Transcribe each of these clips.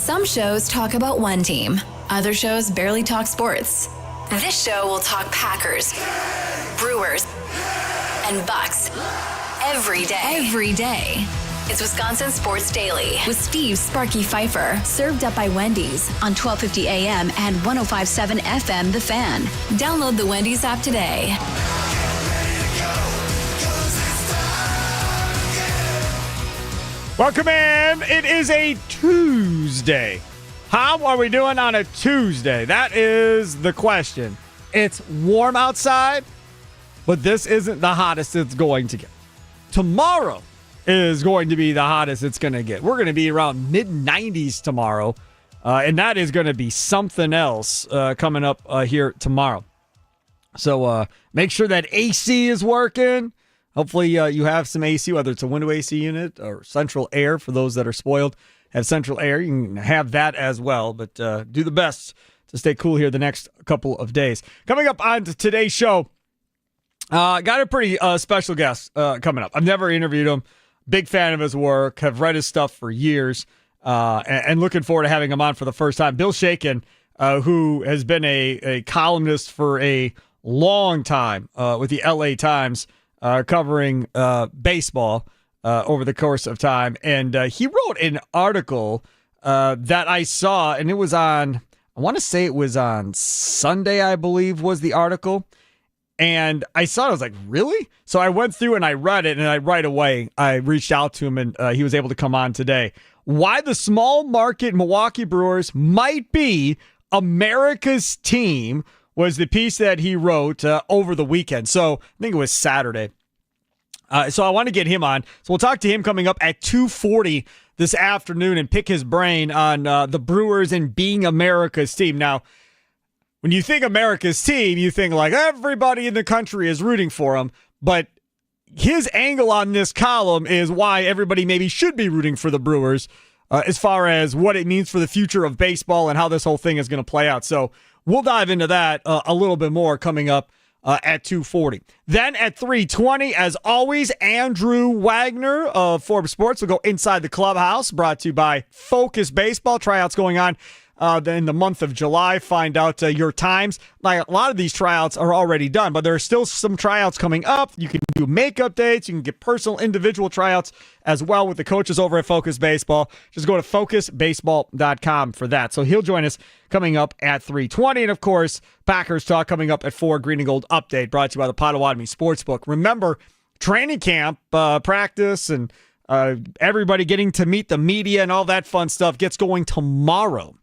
Some shows talk about one team. Other shows barely talk sports. This show will talk Packers, Brewers, and Bucks every day. It's Wisconsin Sports Daily with Steve Sparky Fifer, served up by Wendy's on 1250 AM and 105.7 FM The Fan. Download the Wendy's app today. Welcome in. It is a Tuesday. How are we doing on a Tuesday? That is the question. It's warm outside, but this isn't the hottest it's going to get. Tomorrow is going to be the hottest it's going to get. We're going to be around mid-90s tomorrow, and that is going to be something else coming up here tomorrow. So make sure that AC is working. Hopefully you have some AC, whether it's a window AC unit or central air. For those that are spoiled, have central air. You can have that as well, but do the best to stay cool here the next couple of days. Coming up on today's show, got a pretty special guest coming up. I've never interviewed him. Big fan of his work. Have read his stuff for years, and looking forward to having him on for the first time. Bill Shakin, who has been a columnist for a long time with the LA Times, covering baseball over the course of time. And he wrote an article that I saw, and it was on, I want to say it was on Sunday, I believe, was the article. And I saw it, I was like, really? So I went through and I read it, and right away I reached out to him, and he was able to come on today. Why the small market Milwaukee Brewers might be America's team was the piece that he wrote over the weekend. So I think it was Saturday. So I want to get him on. So we'll talk to him coming up at 2:40 this afternoon and pick his brain on the Brewers and being America's team. Now, when you think America's team, you think like everybody in the country is rooting for them. But his angle on this column is why everybody maybe should be rooting for the Brewers as far as what it means for the future of baseball and how this whole thing is going to play out. So we'll dive into that a little bit more coming up at 2:40. Then at 3:20, as always, Andrew Wagner of Forbes Sports will go inside the clubhouse, brought to you by Focus Baseball. Tryouts going on in the month of July. Find out your times. Like a lot of these tryouts are already done, but there are still some tryouts coming up. You can do makeup dates. You can get personal individual tryouts as well with the coaches over at Focus Baseball. Just go to focusbaseball.com for that. So he'll join us coming up at 3:20. And of course, Packers Talk coming up at 4. Green and Gold Update brought to you by the Potawatomi Sportsbook. Remember, training camp, practice, and everybody getting to meet the media and all that fun stuff gets going tomorrow.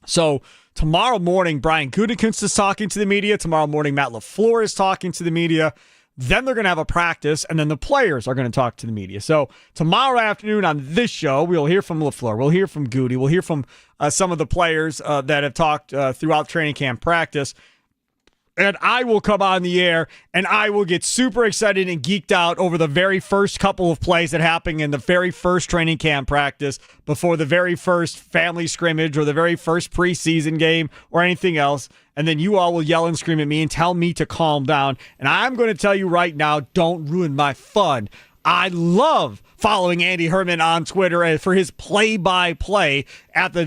So tomorrow morning, Brian Gutekunst is talking to the media. Tomorrow morning, Matt LaFleur is talking to the media. Then they're going to have a practice, and then the players are going to talk to the media. So tomorrow afternoon on this show, we'll hear from LaFleur. We'll hear from Goody. We'll hear from some of the players that have talked throughout training camp practice. And I will come on the air, and I will get super excited and geeked out over the very first couple of plays that happen in the very first training camp practice before the very first family scrimmage or the very first preseason game or anything else. And then you all will yell and scream at me and tell me to calm down. And I'm going to tell you right now, don't ruin my fun. I love following Andy Herman on Twitter for his play-by-play at the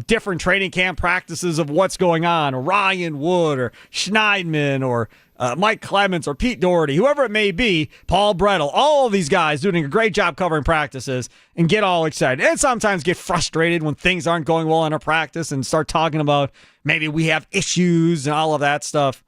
different training camp practices of what's going on, or Ryan Wood or Schneidman or Mike Clements or Pete Doherty, whoever it may be, Paul Brettel, all of these guys doing a great job covering practices and get all excited. And sometimes get frustrated when things aren't going well in a practice and start talking about maybe we have issues and all of that stuff.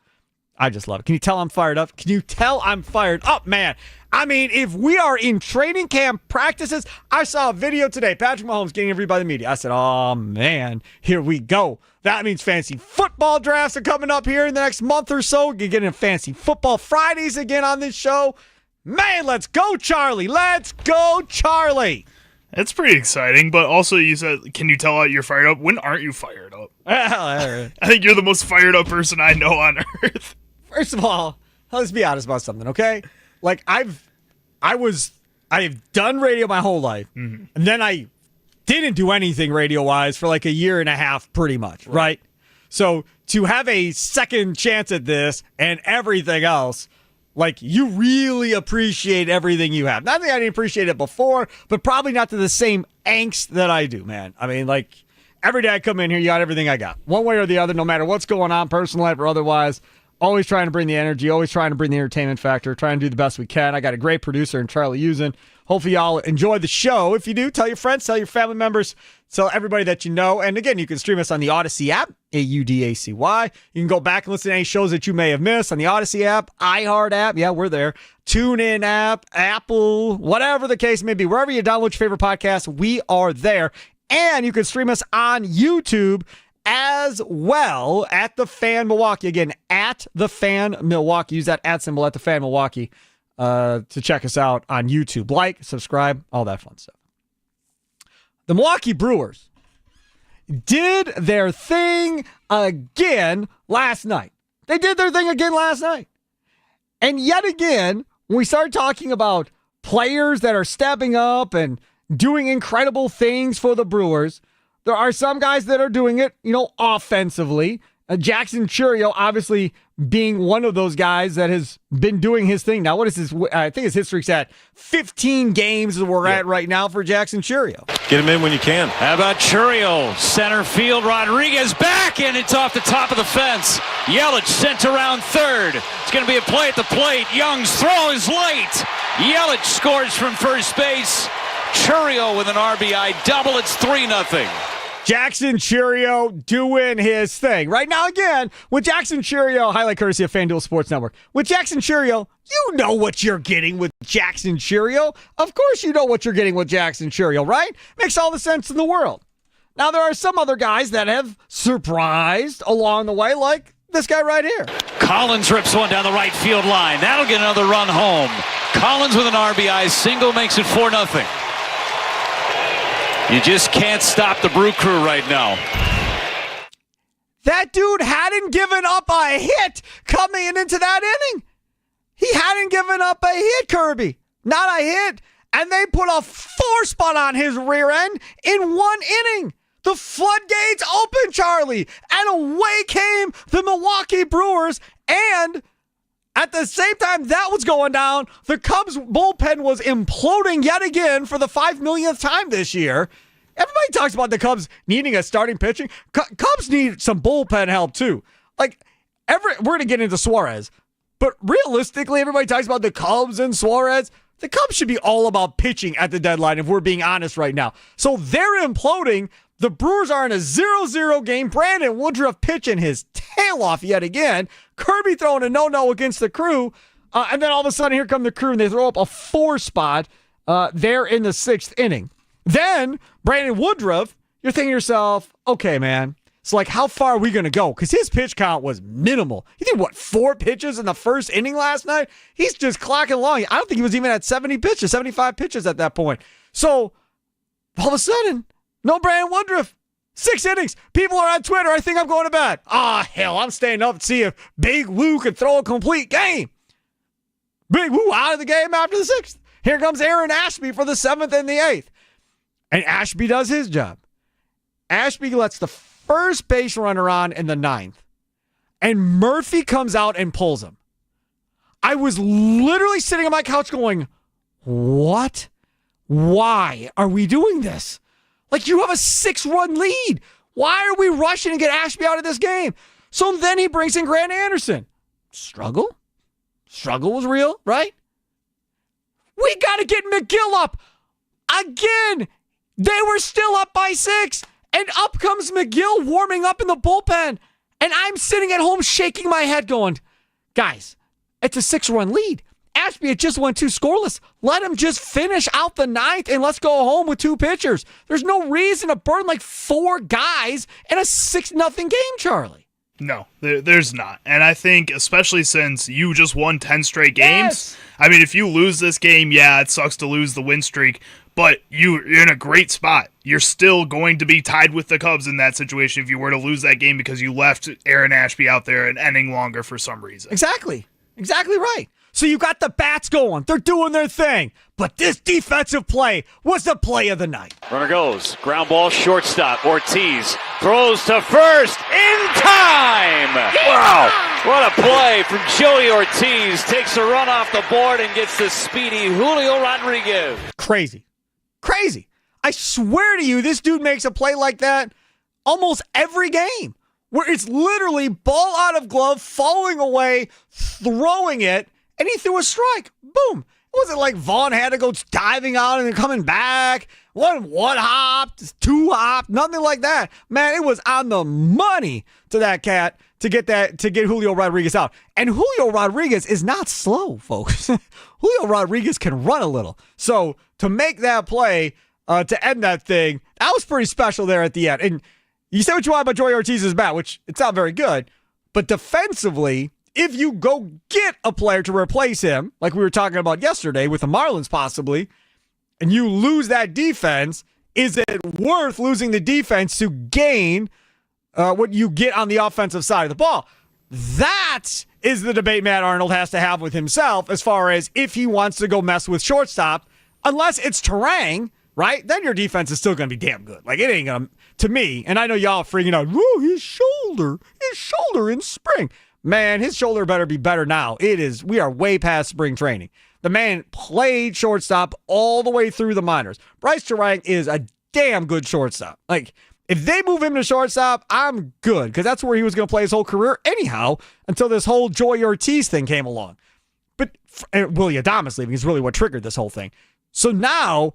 I just love it. Can you tell I'm fired up? Can you tell I'm fired up, man? I mean, if we are in training camp practices, I saw a video today, Patrick Mahomes getting interviewed by the media. I said, oh, man, here we go. That means fancy football drafts are coming up here in the next month or so. You're getting fancy football Fridays again on this show. Man, let's go, Charlie. Let's go, Charlie. It's pretty exciting, but also you said, can you tell you're fired up? When aren't you fired up? I think you're the most fired up person I know on earth. First of all, let's be honest about something, okay? Like I've done radio my whole life, and then I didn't do anything radio-wise for like a year and a half, pretty much, right? So to have a second chance at this and everything else, like you really appreciate everything you have. Not that I didn't appreciate it before, but probably not to the same angst that I do, man. I mean, like Every day I come in here, you got everything I got. One way or the other, no matter what's going on, personal life or otherwise. Always trying to bring the energy, always trying to bring the entertainment factor, trying to do the best we can. I got a great producer in Charlie Usen. Hopefully y'all enjoy the show. If you do, tell your friends, tell your family members, tell everybody that you know. And again, you can stream us on the Odyssey app, AUDACY. You can go back and listen to any shows that you may have missed on the Odyssey app, iHeart app. Yeah, we're there. TuneIn app, Apple, whatever the case may be. Wherever you download your favorite podcast, we are there. And you can stream us on YouTube as well at The Fan Milwaukee. Again, at The Fan Milwaukee. Use that @ symbol at The Fan Milwaukee to check us out on YouTube. Like, subscribe, all that fun stuff. The Milwaukee Brewers did their thing again last night. They did their thing again last night. And yet again, when we start talking about players that are stepping up and doing incredible things for the Brewers, there are some guys that are doing it, offensively. Jackson Chourio obviously being one of those guys that has been doing his thing. Now, what is his? I think his history's at 15 games we're at right now for Jackson Chourio. Get him in when you can. How about Chourio? Center field, Rodriguez back, and it's off the top of the fence. Yelich sent around third. It's going to be a play at the plate. Young's throw is late. Yelich scores from first base. Chourio with an RBI double. It's 3-0. Jackson Chourio doing his thing. Right now, again, with Jackson Chourio, highlight courtesy of FanDuel Sports Network. With Jackson Chourio, you know what you're getting with Jackson Chourio. Of course you know what you're getting with Jackson Chourio, right? Makes all the sense in the world. Now, there are some other guys that have surprised along the way, like this guy right here. Collins rips one down the right field line. That'll get another run home. Collins with an RBI single makes it 4-0. You just can't stop the Brew Crew right now. That dude hadn't given up a hit coming into that inning. He hadn't given up a hit, Kirby. Not a hit. And they put a 4-spot on his rear end in one inning. The floodgates open, Charlie. And away came the Milwaukee Brewers. And at the same time that was going down, the Cubs bullpen was imploding yet again for the 5 millionth time this year. Everybody talks about the Cubs needing a starting pitching. Cubs need some bullpen help too. We're going to get into Suarez, but realistically, everybody talks about the Cubs and Suarez. The Cubs should be all about pitching at the deadline if we're being honest right now. So they're imploding. The Brewers are in a 0-0 game. Brandon Woodruff pitching his tail off yet again. Kirby throwing a no-no against the Crew. And then all of a sudden, here come the Crew, and they throw up a 4-spot there in the 6th inning. Then, Brandon Woodruff, you're thinking to yourself, okay, man, so how far are we going to go? Because his pitch count was minimal. He did, 4 pitches in the first inning last night? He's just clocking along. I don't think he was even at 70 pitches, 75 pitches at that point. So, all of a sudden, no Brandon Woodruff. 6 innings. People are on Twitter. I think I'm going to bed. Hell, I'm staying up to see if Big Woo could throw a complete game. Big Woo out of the game after the 6th. Here comes Aaron Ashby for the 7th and the 8th. And Ashby does his job. Ashby lets the first base runner on in the 9th. And Murphy comes out and pulls him. I was literally sitting on my couch going, what? Why are we doing this? You have a 6-run lead. Why are we rushing to get Ashby out of this game? So then he brings in Grant Anderson. Struggle? Struggle was real, right? We got to get McGill up. Again, they were still up by 6. And up comes McGill warming up in the bullpen. And I'm sitting at home shaking my head going, guys, it's a 6-run lead. Ashby had just went 2 scoreless. Let him just finish out the 9th and let's go home with 2 pitchers. There's no reason to burn 4 guys in a 6-0 game, Charlie. No, there's not. And I think, especially since you just won 10 straight games, I mean, if you lose this game, yeah, it sucks to lose the win streak, but you're in a great spot. You're still going to be tied with the Cubs in that situation if you were to lose that game because you left Aaron Ashby out there an inning longer for some reason. Exactly right. So you got the bats going. They're doing their thing. But this defensive play was the play of the night. Runner goes. Ground ball, shortstop. Ortiz throws to first in time. Wow. What a play from Joey Ortiz. Takes a run off the board and gets the speedy Julio Rodriguez. Crazy. I swear to you, this dude makes a play like that almost every game where it's literally ball out of glove, falling away, throwing it, and he threw a strike. Boom. It wasn't like Vaughn had to go diving out and then coming back. One hop, two hop, nothing like that. Man, it was on the money to that cat to get Julio Rodriguez out. And Julio Rodriguez is not slow, folks. Julio Rodriguez can run a little. So to make that play, to end that thing, that was pretty special there at the end. And you say what you want about Joey Ortiz's bat, which it's not very good, but defensively, if you go get a player to replace him, like we were talking about yesterday with the Marlins possibly, and you lose that defense, is it worth losing the defense to gain what you get on the offensive side of the ball? That is the debate Matt Arnold has to have with himself as far as if he wants to go mess with shortstop, unless it's Terang, right? Then your defense is still going to be damn good. Like, it ain't going to me, and I know y'all freaking out, whoa, his shoulder in spring. Man, his shoulder better be better now. We are way past spring training. The man played shortstop all the way through the minors. Bryce Terang is a damn good shortstop. Like, if they move him to shortstop, I'm good, because that's where he was going to play his whole career anyhow until this whole Joey Ortiz thing came along. But Willie Adames leaving is really what triggered this whole thing. So now,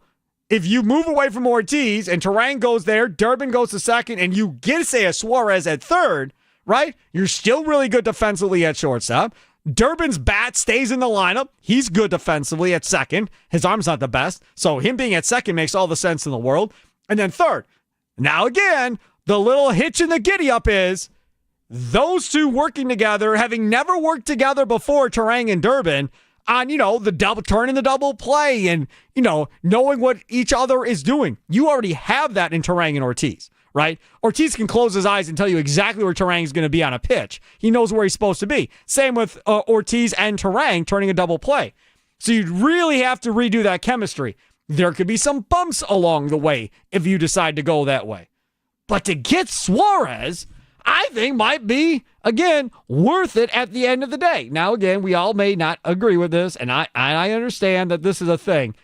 if you move away from Ortiz and Terang goes there, Durbin goes to second, and you get, say, a Suarez at third, right? You're still really good defensively at shortstop. Durbin's bat stays in the lineup. He's good defensively at second. His arm's not the best, so him being at second makes all the sense in the world. And then third. Now again, the little hitch in the giddy-up is those two working together, having never worked together before, Terang and Durbin, on, the double turn in the double play and, knowing what each other is doing. You already have that in Terang and Ortiz. Right? Ortiz can close his eyes and tell you exactly where Terang is going to be on a pitch. He knows where he's supposed to be. Same with Ortiz and Terang turning a double play. So you'd really have to redo that chemistry. There could be some bumps along the way if you decide to go that way. But to get Suarez, I think might be, again, worth it at the end of the day. Now, again, we all may not agree with this, and I understand that this is a thing.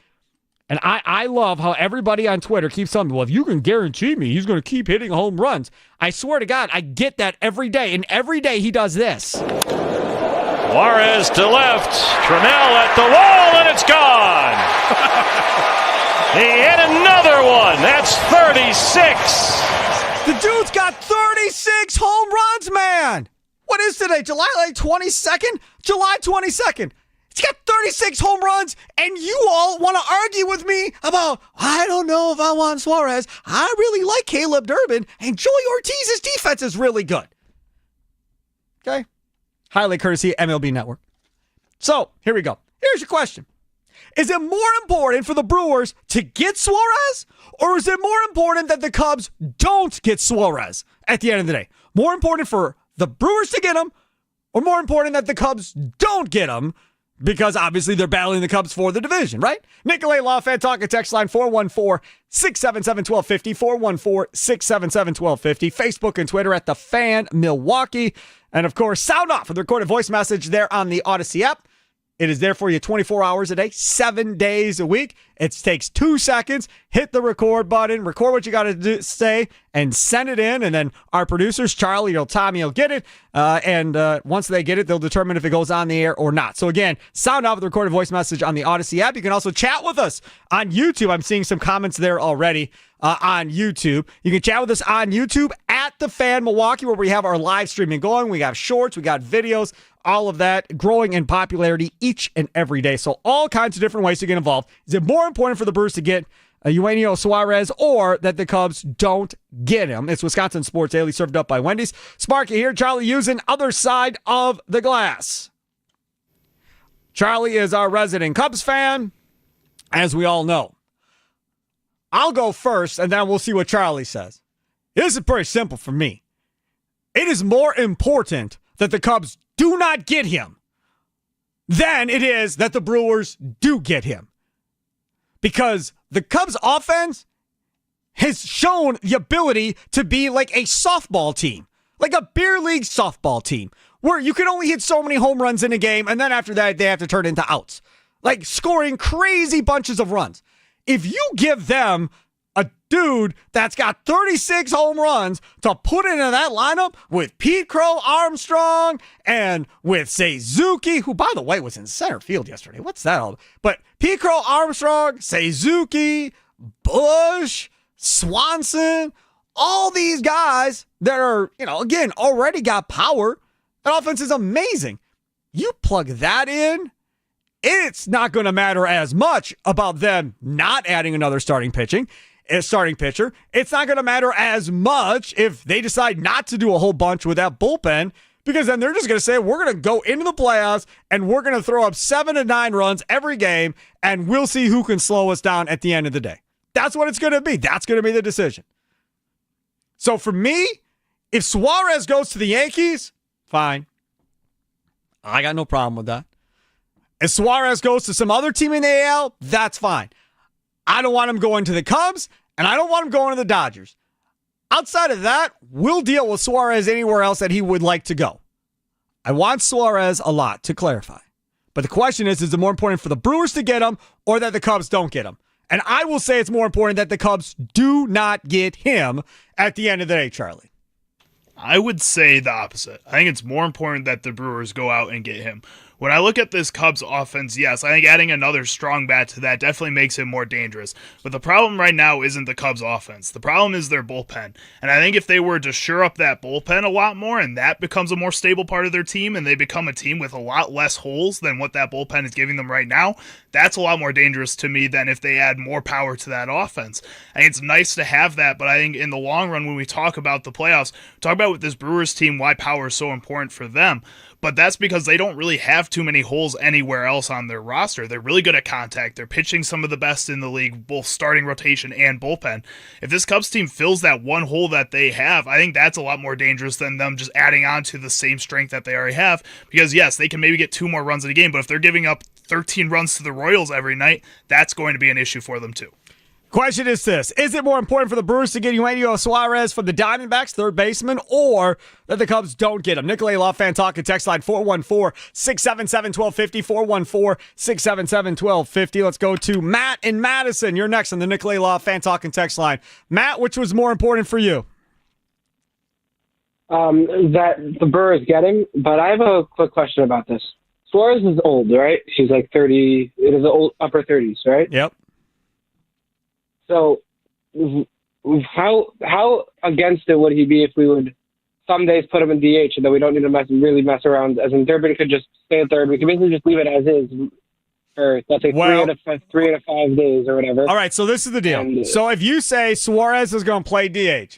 And I love how everybody on Twitter keeps telling me, well, if you can guarantee me he's going to keep hitting home runs. I swear to God, I get that every day. And every day he does this. Juarez to left. Trammell at the wall, and it's gone. He hit another one. That's 36. The dude's got 36 home runs, man. What is today? July 22nd? July 22nd. He's got 36 home runs, and you all want to argue with me about, I don't know if I want Suarez. I really like Caleb Durbin, and Joey Ortiz's defense is really good. Okay? Highly courtesy MLB Network. So, here we go. Here's your question. Is it more important for the Brewers to get Suarez, or is it more important that the Cubs don't get Suarez at the end of the day? More important for the Brewers to get him, or more important that the Cubs don't get him? Because obviously they're battling the Cubs for the division, right? Nicolay Law Fan Talk at text line 414-677-1250, 414-677-1250. Facebook and Twitter at The Fan Milwaukee. And of course, sound off with a recorded voice message there on the Odyssey app. It is there for you 24 hours a day, 7 days a week. It takes 2 seconds. Hit the record button, record what you got to say, and send it in. And then our producers, Charlie or Tommy, will get it. And once they get it, they'll determine if it goes on the air or not. So again, sound off with a recorded voice message on the Odyssey app. You can also chat with us on YouTube. I'm seeing some comments there already on YouTube. You can chat with us on YouTube at The Fan Milwaukee, where we have our live streaming going. We got shorts, we got videos, all of that growing in popularity each and every day. So all kinds of different ways to get involved. Is it more important for the Brewers to get Eugenio Suarez or that the Cubs don't get him? It's Wisconsin Sports Daily, served up by Wendy's. Sparky here, Charlie using other side of the glass. Charlie is our resident Cubs fan, as we all know. I'll go first, and then we'll see what Charlie says. This is pretty simple for me. It is more important that the Cubs do not get him than it is that the Brewers do get him. Because the Cubs offense has shown the ability to be like a softball team, like a beer league softball team, where you can only hit so many home runs in a game, and then after that, they have to turn into outs, like scoring crazy bunches of runs. If you give them a dude that's got 36 home runs to put into that lineup with Pete Crow Armstrong and with Seizuki, who, by the way, was in center field yesterday. What's that all? But Pete Crow Armstrong, Seizuki, Bush, Swanson, all these guys that are, again, already got power. That offense is amazing. You plug that in, it's not going to matter as much about them not adding another starting pitcher. It's not going to matter as much if they decide not to do a whole bunch with that bullpen, because then they're just going to say, we're going to go into the playoffs and we're going to throw up 7 to 9 runs every game, and we'll see who can slow us down at the end of the day. That's what it's going to be. That's going to be the decision. So for me, if Suarez goes to the Yankees, fine. I got no problem with that. If Suarez goes to some other team in the AL, that's fine. I don't want him going to the Cubs, and I don't want him going to the Dodgers. Outside of that, we'll deal with Suarez anywhere else that he would like to go. I want Suarez a lot, to clarify. But the question is it more important for the Brewers to get him or that the Cubs don't get him? And I will say it's more important that the Cubs do not get him at the end of the day, Charlie. I would say the opposite. I think it's more important that the Brewers go out and get him. When I look at this Cubs offense, yes, I think adding another strong bat to that definitely makes it more dangerous. But the problem right now isn't the Cubs offense. The problem is their bullpen. And I think if they were to shore up that bullpen a lot more and that becomes a more stable part of their team and they become a team with a lot less holes than what that bullpen is giving them right now, that's a lot more dangerous to me than if they add more power to that offense. I think it's nice to have that, but I think in the long run when we talk about the playoffs, talk about with this Brewers team why power is so important for them. But that's because they don't really have too many holes anywhere else on their roster. They're really good at contact. They're pitching some of the best in the league, both starting rotation and bullpen. If this Cubs team fills that one hole that they have, I think that's a lot more dangerous than them just adding on to the same strength that they already have. Because, yes, they can maybe get 2 more runs in a game, but if they're giving up 13 runs to the Royals every night, that's going to be an issue for them too. Question is this. Is it more important for the Brewers to get Eugenio Suarez from the Diamondbacks, third baseman, or that the Cubs don't get him? Nicolay Law Fan Talk at text line 414-677-1250, 414-677-1250. Let's go to Matt in Madison. You're next on the Nicolay Law Fan Talk and text line. Matt, which was more important for you? That the Brewers get him, but I have a quick question about this. Suarez is old, right? He's like 30, it is the upper 30s, right? Yep. So how against it would he be if we would some days put him in DH and then we don't need to really mess around? As in Durbin could just stay at third. We could basically just leave it as is for, let's say, 3 out of 5 days or whatever. All right, so this is the deal. So if you say Suarez is going to play DH,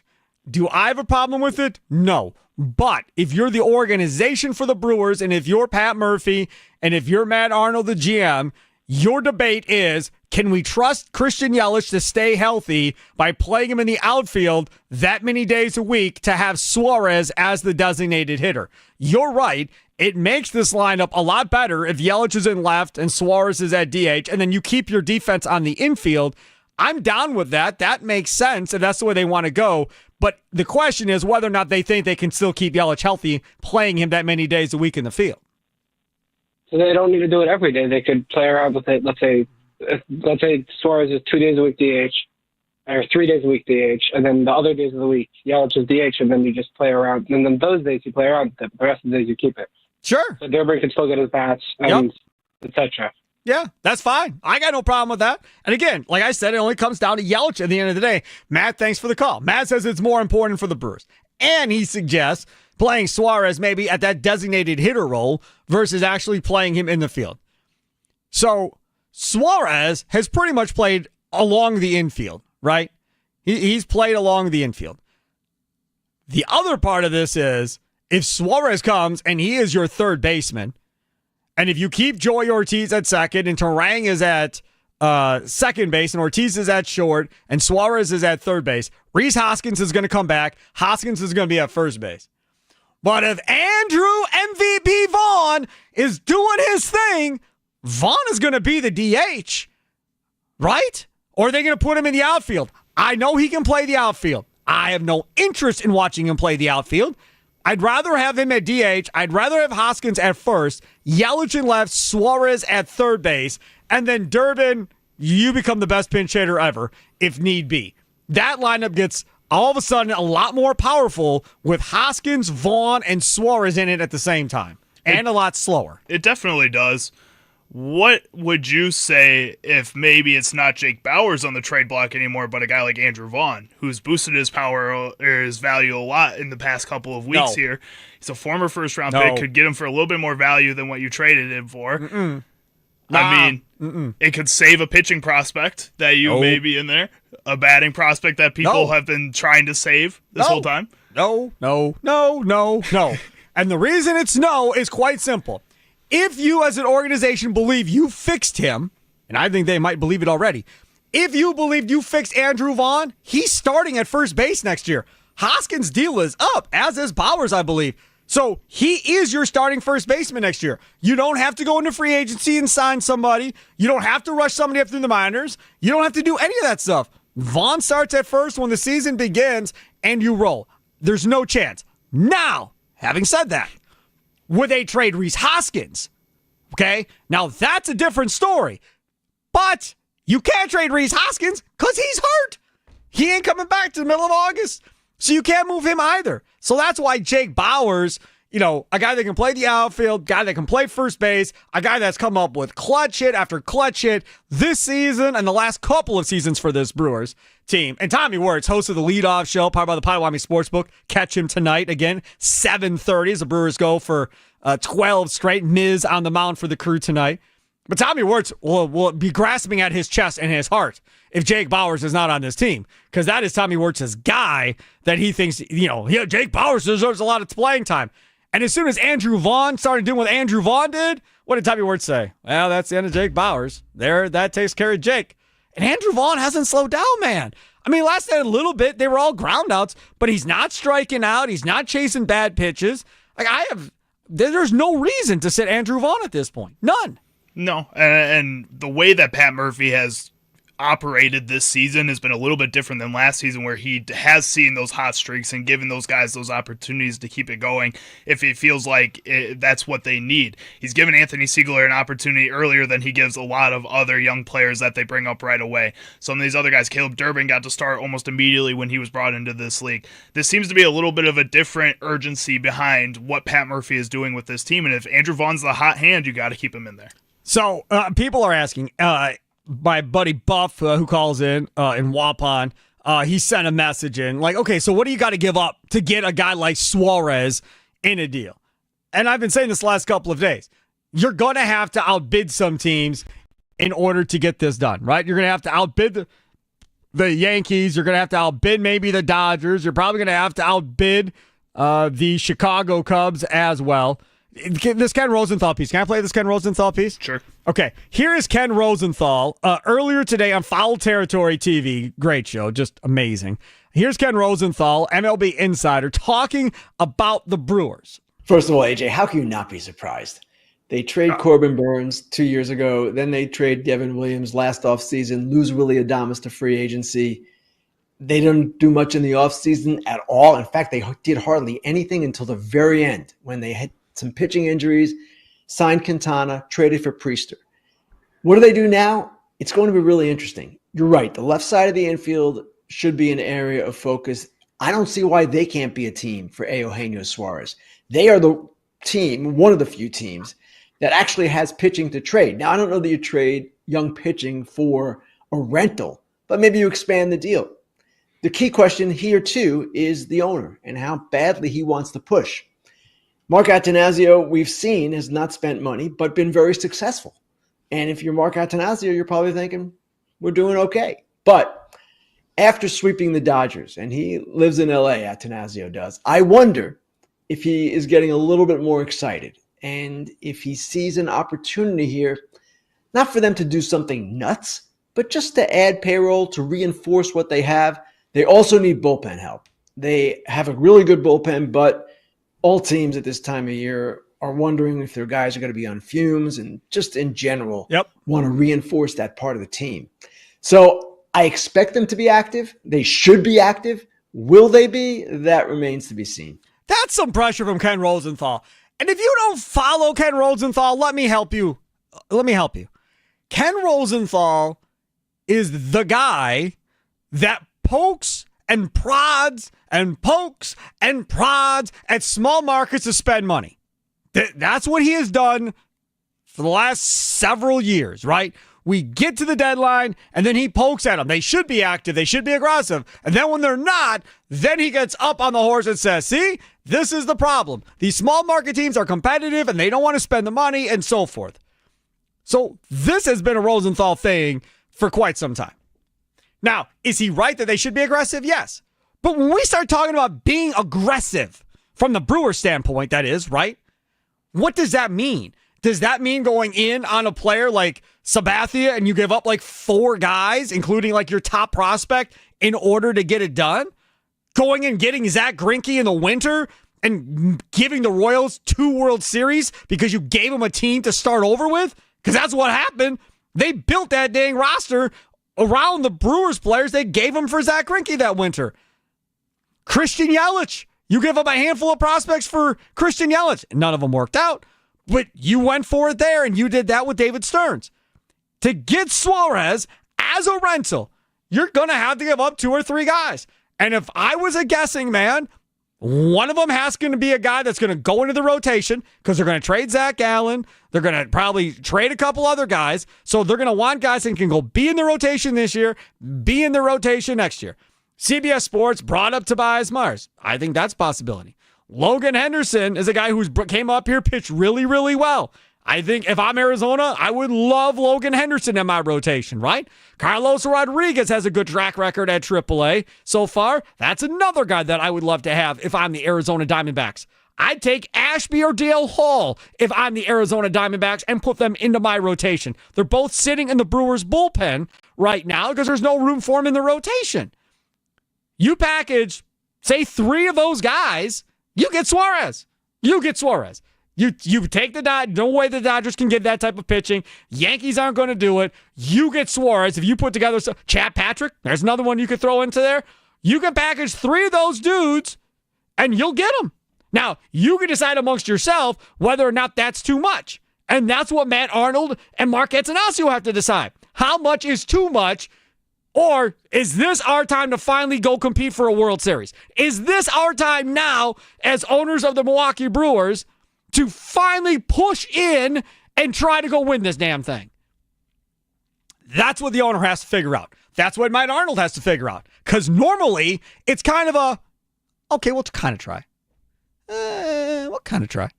do I have a problem with it? No. But if you're the organization for the Brewers and if you're Pat Murphy and if you're Matt Arnold, the GM, your debate is, can we trust Christian Yelich to stay healthy by playing him in the outfield that many days a week to have Suarez as the designated hitter? You're right. It makes this lineup a lot better if Yelich is in left and Suarez is at DH, and then you keep your defense on the infield. I'm down with that. That makes sense, and that's the way they want to go. But the question is whether or not they think they can still keep Yelich healthy playing him that many days a week in the field. So they don't need to do it every day. They could play around with it. Let's say Suarez is 2 days a week DH, or 3 days a week DH, and then the other days of the week Yelich is DH, and then you just play around. And then those days you play around with it, but the rest of the days you keep it. Sure. So Durbin can still get his bats, and etc. Yeah, that's fine. I got no problem with that. And again, like I said, it only comes down to Yelich at the end of the day. Matt, thanks for the call. Matt says it's more important for the Brewers. And he suggests playing Suarez maybe at that designated hitter role versus actually playing him in the field. So Suarez has pretty much played along the infield, right? He's played along the infield. The other part of this is if Suarez comes and he is your third baseman, and if you keep Joey Ortiz at second and Terang is at second base and Ortiz is at short and Suarez is at third base, Rhys Hoskins is going to come back. Hoskins is going to be at first base. But if Andrew MVP Vaughn is doing his thing, Vaughn is going to be the DH, right? Or are they going to put him in the outfield? I know he can play the outfield. I have no interest in watching him play the outfield. I'd rather have him at DH. I'd rather have Hoskins at first, Yelich in left, Suarez at third base, and then Durbin, you become the best pinch hitter ever if need be. that lineup gets all of a sudden a lot more powerful with Hoskins, Vaughn, and Suarez in it at the same time, and a lot slower. It definitely does. What would you say if maybe it's not Jake Bauers on the trade block anymore, but a guy like Andrew Vaughn, who's boosted his power or his value a lot in the past couple of weeks here? He's a former first-round pick, could get him for a little bit more value than what you traded him for. It could save a pitching prospect that you may be in there, a batting prospect that people have been trying to save this whole time. No. And the reason it's no is quite simple. If you as an organization believe you fixed him, and I think they might believe it already, if you believed you fixed Andrew Vaughn, he's starting at first base next year. Hoskins' deal is up, as is Bauers, I believe. So he is your starting first baseman next year. You don't have to go into free agency and sign somebody. You don't have to rush somebody up through the minors. You don't have to do any of that stuff. Vaughn starts at first when the season begins, and you roll. There's no chance. Now, having said that, would they trade Rhys Hoskins? Okay, now that's a different story. But you can't trade Rhys Hoskins because he's hurt. He ain't coming back to the middle of August. So you can't move him either. So that's why Jake Bauers, a guy that can play the outfield, guy that can play first base, a guy that's come up with clutch hit after clutch hit this season and the last couple of seasons for this Brewers team. And Tommy Wirtz, host of the Leadoff Show, powered by the Potawatomi Sportsbook. Catch him tonight again, 7:30 as the Brewers go for 12 straight. Miz on the mound for the Crew tonight. But Tommy Wirtz will be grasping at his chest and his heart if Jake Bauers is not on this team, because that is Tommy Wirtz's guy that he thinks, Jake Bauers deserves a lot of playing time. And as soon as Andrew Vaughn started doing what Andrew Vaughn did, what did Tommy Wirtz say? Well, that's the end of Jake Bauers. That takes care of Jake. And Andrew Vaughn hasn't slowed down, man. I mean, last night a little bit, they were all ground outs, but he's not striking out. He's not chasing bad pitches. There's no reason to sit Andrew Vaughn at this point. None. No, and the way that Pat Murphy has operated this season has been a little bit different than last season, where he has seen those hot streaks and given those guys those opportunities to keep it going if it feels like that's what they need. He's given Anthony Siegler an opportunity earlier than he gives a lot of other young players that they bring up right away. Some of these other guys, Caleb Durbin got to start almost immediately when he was brought into this league. This seems to be a little bit of a different urgency behind what Pat Murphy is doing with this team, and if Andrew Vaughn's the hot hand, you got to keep him in there. So people are asking, my buddy Buff, who calls in Waupun, he sent a message in like, okay, so what do you got to give up to get a guy like Suarez in a deal? And I've been saying this the last couple of days. You're going to have to outbid some teams in order to get this done, right? You're going to have to outbid the Yankees. You're going to have to outbid maybe the Dodgers. You're probably going to have to outbid the Chicago Cubs as well. This Ken Rosenthal piece. Can I play this Ken Rosenthal piece? Sure. Okay. Here is Ken Rosenthal earlier today on Foul Territory TV. Great show. Just amazing. Here's Ken Rosenthal, MLB insider, talking about the Brewers. First of all, AJ, how can you not be surprised? They trade Corbin Burns 2 years ago. Then they trade Devin Williams last offseason, lose Willie Adames to free agency. They didn't do much in the offseason at all. In fact, they did hardly anything until the very end when they had some pitching injuries, signed Quintana, traded for Priester. What do they do now? It's going to be really interesting. You're right. The left side of the infield should be an area of focus. I don't see why they can't be a team for Eugenio Suarez. They are the team, one of the few teams, that actually has pitching to trade. Now, I don't know that you trade young pitching for a rental, but maybe you expand the deal. The key question here, too, is the owner and how badly he wants to push. Mark Attanasio, we've seen, has not spent money, but been very successful. And if you're Mark Attanasio, you're probably thinking, we're doing okay. But after sweeping the Dodgers, and he lives in LA, Attanasio does, I wonder if he is getting a little bit more excited and if he sees an opportunity here, not for them to do something nuts, but just to add payroll to reinforce what they have. They also need bullpen help. They have a really good bullpen, but all teams at this time of year are wondering if their guys are going to be on fumes and just in general want to reinforce that part of the team. So I expect them to be active. They should be active. Will they be? That remains to be seen. That's some pressure from Ken Rosenthal. And if you don't follow Ken Rosenthal, let me help you. Ken Rosenthal is the guy that pokes and prods and pokes and prods at small markets to spend money. That's what he has done for the last several years, right? We get to the deadline, and then he pokes at them. They should be active. They should be aggressive. And then when they're not, then he gets up on the horse and says, see, this is the problem. These small market teams are competitive, and they don't want to spend the money, and so forth. So this has been a Rosenthal thing for quite some time. Now, is he right that they should be aggressive? Yes. But when we start talking about being aggressive, from the Brewers standpoint, that is, right? What does that mean? Does that mean going in on a player like Sabathia and you give up like 4 guys, including like your top prospect, in order to get it done? Going and getting Zach Greinke in the winter and giving the Royals 2 World Series because you gave them a team to start over with? Because that's what happened. They built that dang roster around the Brewers players they gave them for Zach Greinke that winter. Christian Yelich. You give up a handful of prospects for Christian Yelich. None of them worked out. But you went for it there, and you did that with David Stearns. To get Suarez as a rental, you're going to have to give up 2 or 3 guys. And if I was a guessing man, one of them has to be a guy that's going to go into the rotation because they're going to trade Zach Allen. They're going to probably trade a couple other guys. So they're going to want guys that can go be in the rotation this year, be in the rotation next year. CBS Sports brought up Tobias Myers. I think that's a possibility. Logan Henderson is a guy who came up here, pitched really, really well. I think if I'm Arizona, I would love Logan Henderson in my rotation, right? Carlos Rodriguez has a good track record at AAA so far. That's another guy that I would love to have if I'm the Arizona Diamondbacks. I'd take Ashby or Dale Hall if I'm the Arizona Diamondbacks and put them into my rotation. They're both sitting in the Brewers bullpen right now because there's no room for them in the rotation. You package, say, 3 of those guys, you get Suarez. You take the Dodgers. No way the Dodgers can get that type of pitching. Yankees aren't going to do it. You get Suarez. If you put together Chad Patrick, there's another one you could throw into there. You can package 3 of those dudes, and you'll get them. Now, you can decide amongst yourself whether or not that's too much. And that's what Matt Arnold and Mark Attanasio have to decide. How much is too much? Or is this our time to finally go compete for a World Series? Is this our time now as owners of the Milwaukee Brewers to finally push in and try to go win this damn thing? That's what the owner has to figure out. That's what Matt Arnold has to figure out. Because normally, it's kind of a, okay, we'll kind of try. We'll kind of try.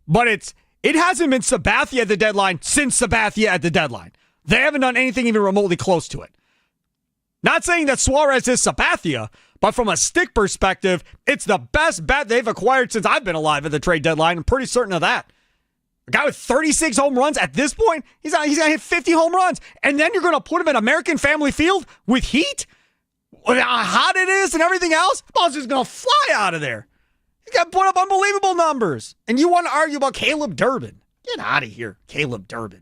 But it hasn't been Sabathia at the deadline since Sabathia at the deadline. They haven't done anything even remotely close to it. Not saying that Suarez is Sabathia, but from a stick perspective, it's the best bet they've acquired since I've been alive at the trade deadline. I'm pretty certain of that. A guy with 36 home runs at this point, he's going to hit 50 home runs. And then you're going to put him in American Family Field with heat? With how hot it is and everything else? The ball's just going to fly out of there. He's got to put up unbelievable numbers. And you want to argue about Caleb Durbin. Get out of here, Caleb Durbin.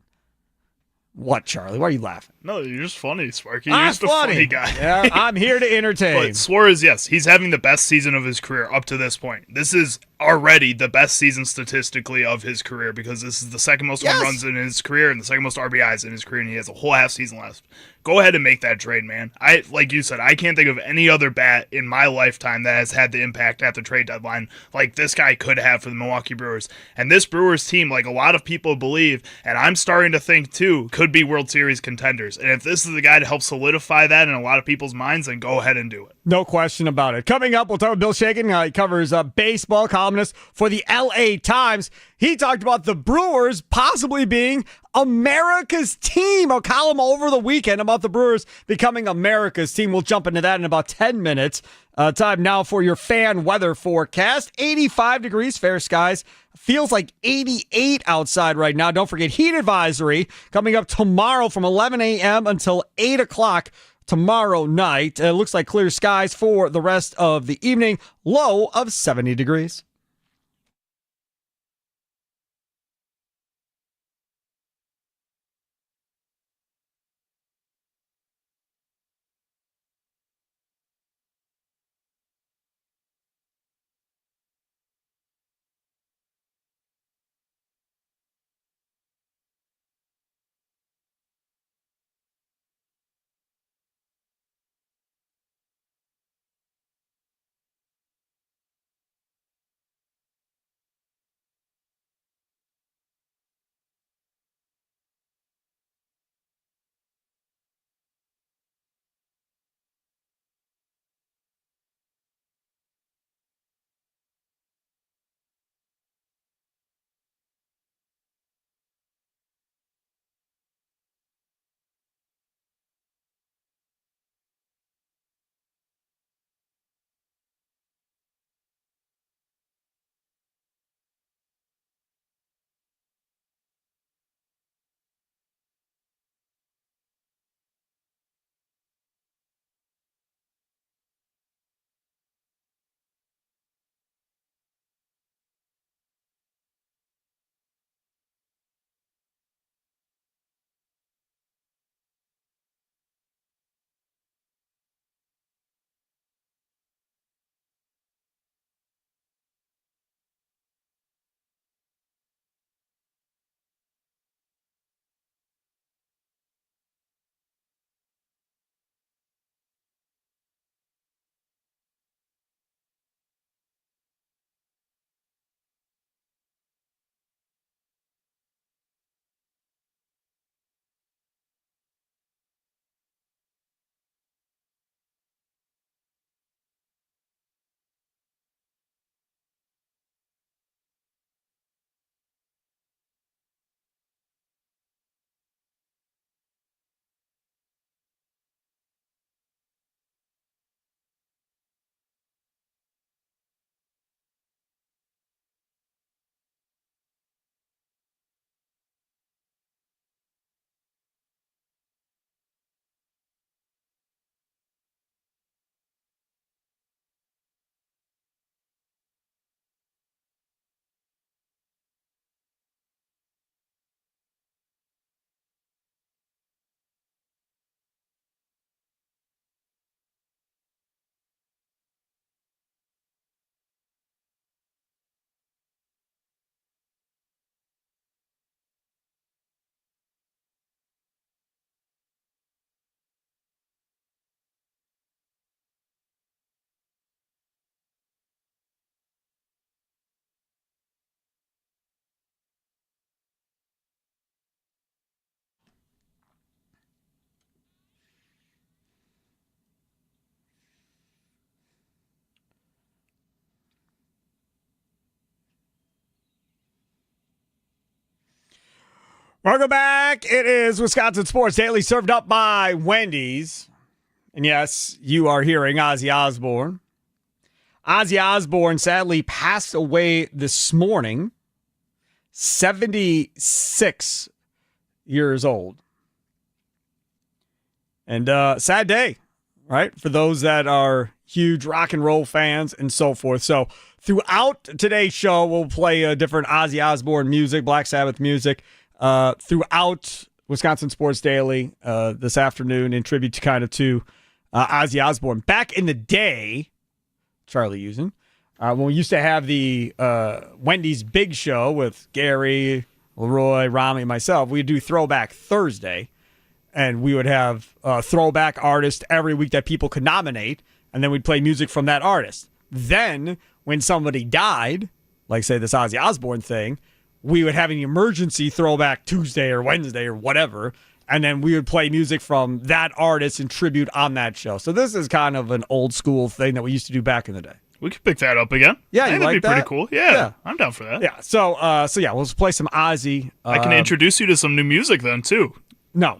What, Charlie? Why are you laughing? No, you're just funny, Sparky. You're just a funny guy. Yeah, I'm here to entertain. But Suarez, yes, he's having the best season of his career up to this point. This is already the best season statistically of his career because this is the second most home runs in his career and the second most RBIs in his career, and he has a whole half season left. Go ahead and make that trade, man. Like you said, I can't think of any other bat in my lifetime that has had the impact at the trade deadline like this guy could have for the Milwaukee Brewers. And this Brewers team, like a lot of people believe, and I'm starting to think too, could be World Series contenders. And if this is the guy to help solidify that in a lot of people's minds, then go ahead and do it. No question about it. Coming up, we'll talk with Bill Shagan. He covers baseball, columnist for the LA Times. He talked about the Brewers possibly being America's team. A column over the weekend about the Brewers becoming America's team. We'll jump into that in about 10 minutes. Time now for your fan weather forecast. 85 degrees, fair skies. Feels like 88 outside right now. Don't forget heat advisory coming up tomorrow from 11 a.m. until 8 o'clock tomorrow night. It looks like clear skies for the rest of the evening. Low of 70 degrees. Welcome back. It is Wisconsin Sports Daily, served up by Wendy's. And yes, you are hearing Ozzy Osbourne. Ozzy Osbourne sadly passed away this morning, 76 years old. And sad day, right? For those that are huge rock and roll fans and so forth. So throughout today's show, we'll play different Ozzy Osbourne music, Black Sabbath music, throughout Wisconsin Sports Daily this afternoon in tribute to Ozzy Osbourne. Back in the day, Charlie using, when we used to have the Wendy's Big Show with Gary, Leroy, Rami, and myself, we'd do Throwback Thursday, and we would have a throwback artist every week that people could nominate, and then we'd play music from that artist. Then, when somebody died, like say this Ozzy Osbourne thing, we would have an emergency Throwback Tuesday or Wednesday or whatever, and then we would play music from that artist in tribute on that show. So this is kind of an old school thing that we used to do back in the day. We could pick that up again. Yeah, that'd like be that? pretty cool. Yeah, I'm down for that. Yeah. So yeah, we'll just play some Ozzy. I can introduce you to some new music then too. No.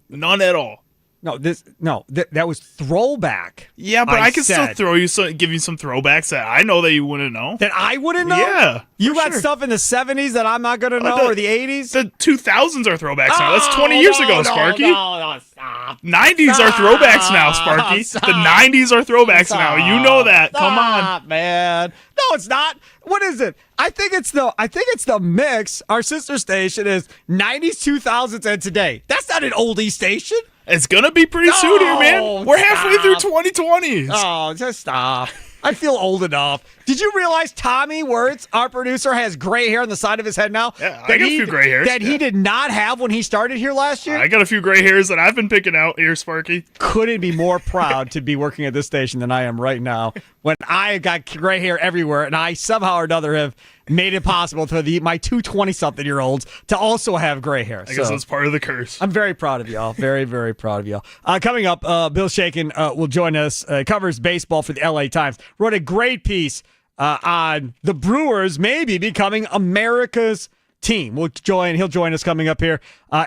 None at all. That was throwback. Yeah, but I can still give you some throwbacks that I know that you wouldn't know. That I wouldn't know? Yeah. You got stuff in the 70s that I'm not going to know, or the 80s? The 2000s are throwbacks now. That's 20 years ago, Sparky. No, stop. 90s are throwbacks now, Sparky. Stop. The 90s are throwbacks now. You know that. Come on. Stop, man. No, it's not. What is it? I think it's the mix. Our sister station is 90s, 2000s, and today. That's not an oldie station. It's going to be pretty soon here, man. We're halfway through 2020s. Oh, just stop. I feel old enough. Did you realize Tommy Wirtz, our producer, has gray hair on the side of his head now? Yeah, I got a few gray hairs. That he did not have when he started here last year? I got a few gray hairs that I've been picking out here, Sparky. Couldn't be more proud to be working at this station than I am right now when I got gray hair everywhere and I somehow or another have made it possible for my two 20-something-year-olds to also have gray hair. I guess that's part of the curse. I'm very proud of y'all. Very, very proud of y'all. Coming up, Bill Shakin will join us. Covers baseball for the LA Times. Wrote a great piece on the Brewers maybe becoming America's team. He'll join us coming up here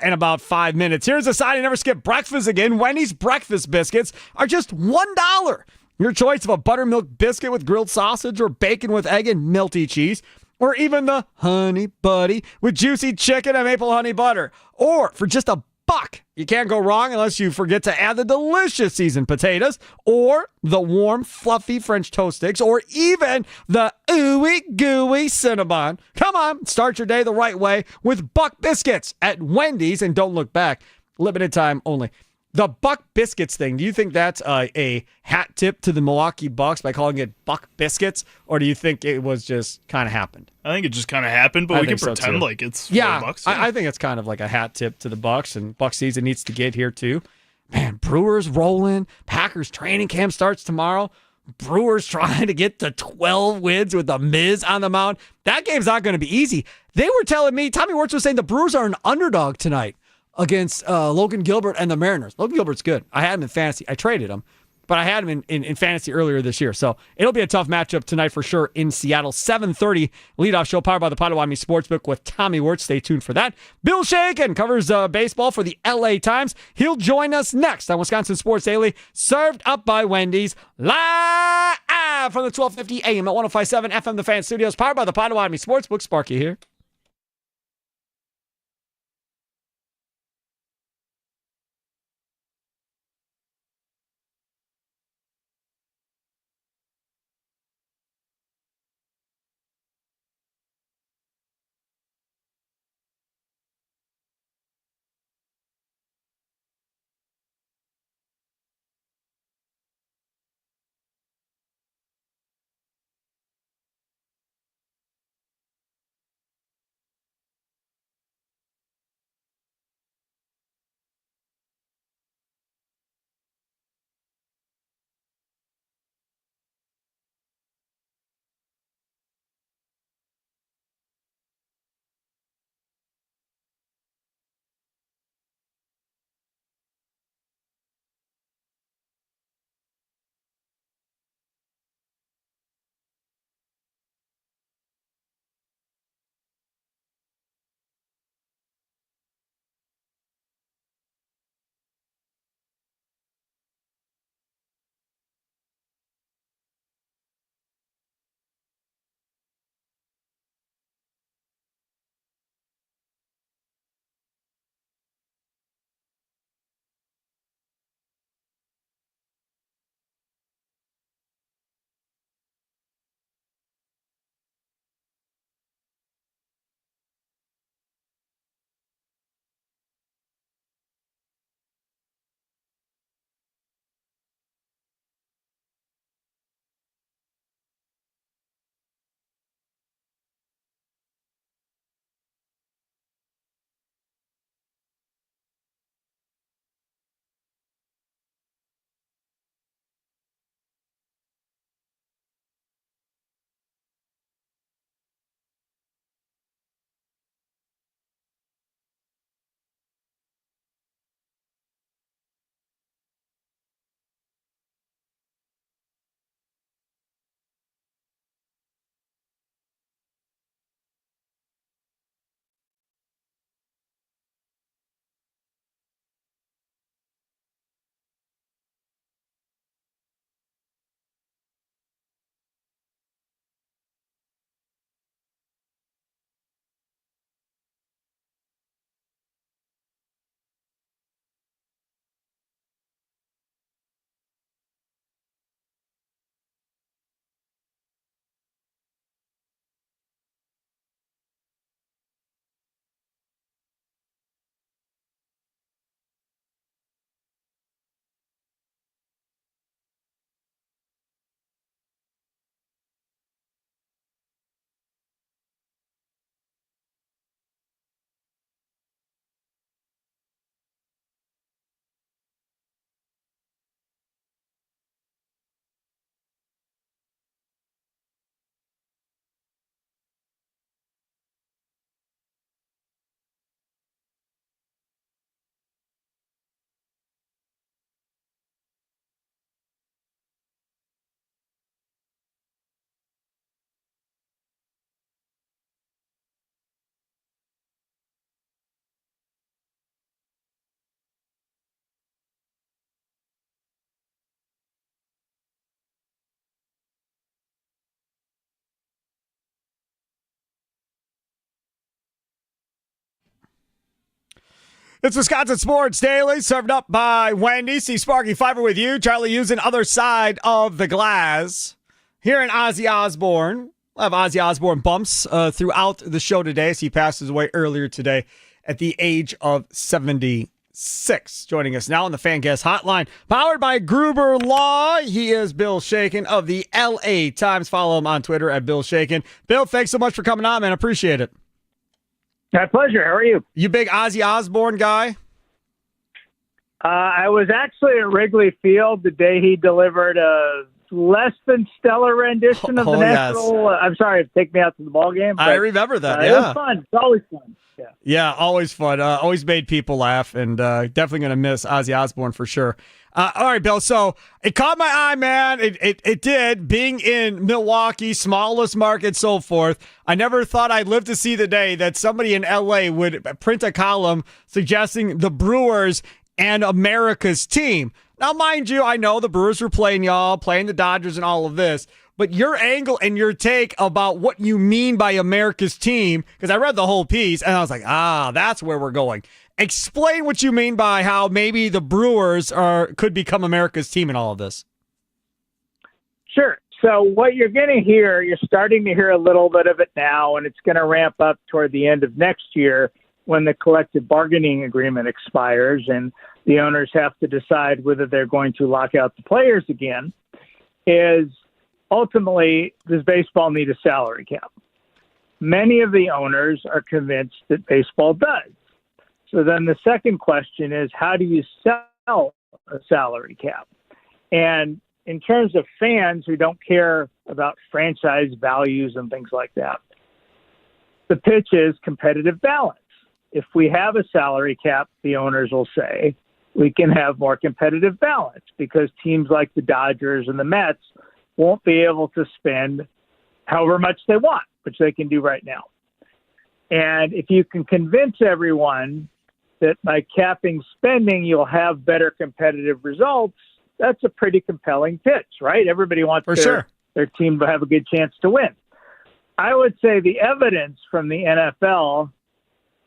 in about 5 minutes. Here's a sign: you never skip breakfast again. Wendy's breakfast biscuits are just $1. Your choice of a buttermilk biscuit with grilled sausage or bacon with egg and melty cheese, or even the Honey Buddy with juicy chicken and maple honey butter. Or for just $1, you can't go wrong unless you forget to add the delicious seasoned potatoes, or the warm, fluffy French toast sticks, or even the ooey gooey Cinnabon. Come on, start your day the right way with Buck Biscuits at Wendy's, and don't look back. Limited time only. The Buck Biscuits thing, do you think that's a hat tip to the Milwaukee Bucks by calling it Buck Biscuits, or do you think it was just kind of happened? I think it just kind of happened, but we can pretend like it's $4. Yeah, Yeah. I think it's kind of like a hat tip to the Bucks, and Buck season needs to get here too. Man, Brewers rolling. Packers training camp starts tomorrow. Brewers trying to get to 12 wins with the Miz on the mound. That game's not going to be easy. They were telling me, Tommy Wirtz was saying the Brewers are an underdog tonight against Logan Gilbert and the Mariners. Logan Gilbert's good. I had him in fantasy. I traded him, but I had him in fantasy earlier this year. So it'll be a tough matchup tonight for sure in Seattle. 7:30 leadoff show powered by the Potawatomi Sportsbook with Tommy Wirtz. Stay tuned for that. Bill Shakin covers baseball for the LA Times. He'll join us next on Wisconsin Sports Daily, served up by Wendy's, live from the 1250 AM at 105.7 FM The Fan Studios, powered by the Potawatomi Sportsbook. Sparky here. It's Wisconsin Sports Daily, served up by Wendy. See Sparky Fifer with you. Charlie using other side of the glass. Here in Ozzy Osbourne. We'll have Ozzy Osbourne bumps throughout the show today as he passes away earlier today at the age of 76. Joining us now on the Fan Guest Hotline, powered by Gruber Law. He is Bill Shaken of the LA Times. Follow him on Twitter at Bill Shaken. Bill, thanks so much for coming on, man. Appreciate it. My pleasure. How are you? You big Ozzy Osbourne guy? I was actually at Wrigley Field the day he delivered a less than stellar rendition of the national. Yes. I'm sorry, take me out to the ball game. I remember that. It was fun. It's always fun. Yeah, always fun. Always made people laugh, and definitely going to miss Ozzy Osbourne for sure. All right, Bill. So it caught my eye, man. It did. Being in Milwaukee, smallest market, so forth. I never thought I'd live to see the day that somebody in LA would print a column suggesting the Brewers and America's team. Now, mind you, I know the Brewers were playing y'all, playing the Dodgers and all of this, but your angle and your take about what you mean by America's team, because I read the whole piece and I was like, that's where we're going. Explain what you mean by how maybe the Brewers could become America's team in all of this. Sure. So what you're going to hear, you're starting to hear a little bit of it now, and it's going to ramp up toward the end of next year when the collective bargaining agreement expires and the owners have to decide whether they're going to lock out the players again, is ultimately, does baseball need a salary cap? Many of the owners are convinced that baseball does. So then the second question is, how do you sell a salary cap? And in terms of fans who don't care about franchise values and things like that, the pitch is competitive balance. If we have a salary cap, the owners will say, we can have more competitive balance because teams like the Dodgers and the Mets won't be able to spend however much they want, which they can do right now. And if you can convince everyone that by capping spending, you'll have better competitive results, that's a pretty compelling pitch, right? Everybody wants their team to have a good chance to win. I would say the evidence from the NFL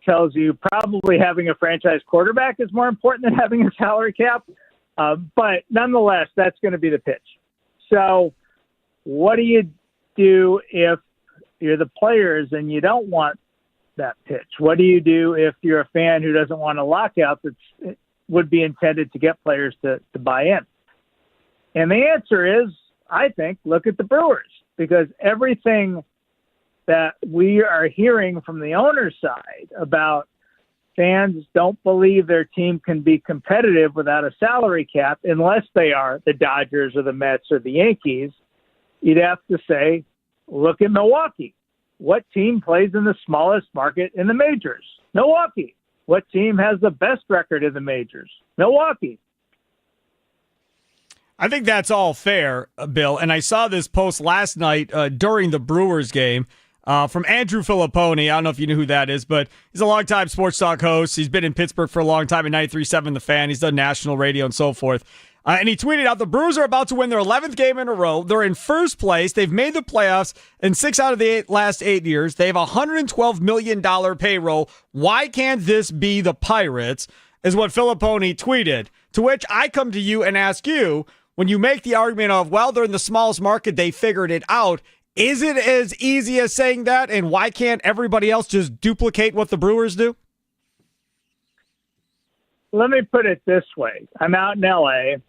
tells you probably having a franchise quarterback is more important than having a salary cap. But nonetheless, that's going to be the pitch. So what do you do if you're the players and you don't want that pitch? What do you do if you're a fan who doesn't want a lockout that would be intended to get players to buy in? And the answer is, I think, look at the Brewers, because everything that we are hearing from the owner's side about fans don't believe their team can be competitive without a salary cap unless they are the Dodgers or the Mets or the Yankees, you'd have to say, look at Milwaukee. What team plays in the smallest market in the majors? Milwaukee. What team has the best record in the majors? Milwaukee. I think that's all fair, Bill. And I saw this post last night during the Brewers game from Andrew Filippone. I don't know if you knew who that is, but he's a longtime sports talk host. He's been in Pittsburgh for a long time at 93.7 The Fan. He's done national radio and so forth. And he tweeted out, the Brewers are about to win their 11th game in a row. They're in first place. They've made the playoffs in 6 out of the last 8 years. They have a $112 million payroll. Why can't this be the Pirates? Is what Filippone tweeted. To which I come to you and ask you, when you make the argument of, well, they're in the smallest market, they figured it out, is it as easy as saying that? And why can't everybody else just duplicate what the Brewers do? Let me put it this way. I'm out in L.A.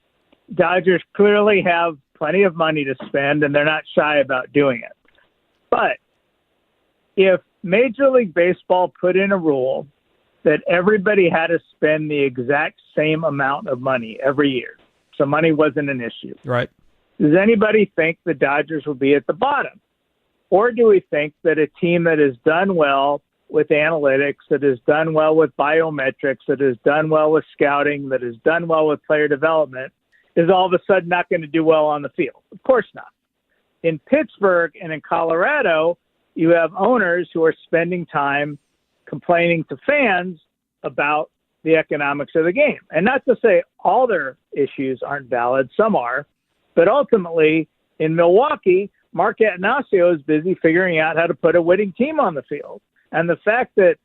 Dodgers clearly have plenty of money to spend, and they're not shy about doing it. But if Major League Baseball put in a rule that everybody had to spend the exact same amount of money every year, so money wasn't an issue. Right. Does anybody think the Dodgers will be at the bottom? Or do we think that a team that has done well with analytics, that has done well with biometrics, that has done well with scouting, that has done well with player development, is all of a sudden not going to do well on the field? Of course not. In Pittsburgh and in Colorado, you have owners who are spending time complaining to fans about the economics of the game. And not to say all their issues aren't valid, some are, but ultimately in Milwaukee, Mark Attanasio is busy figuring out how to put a winning team on the field. And the fact that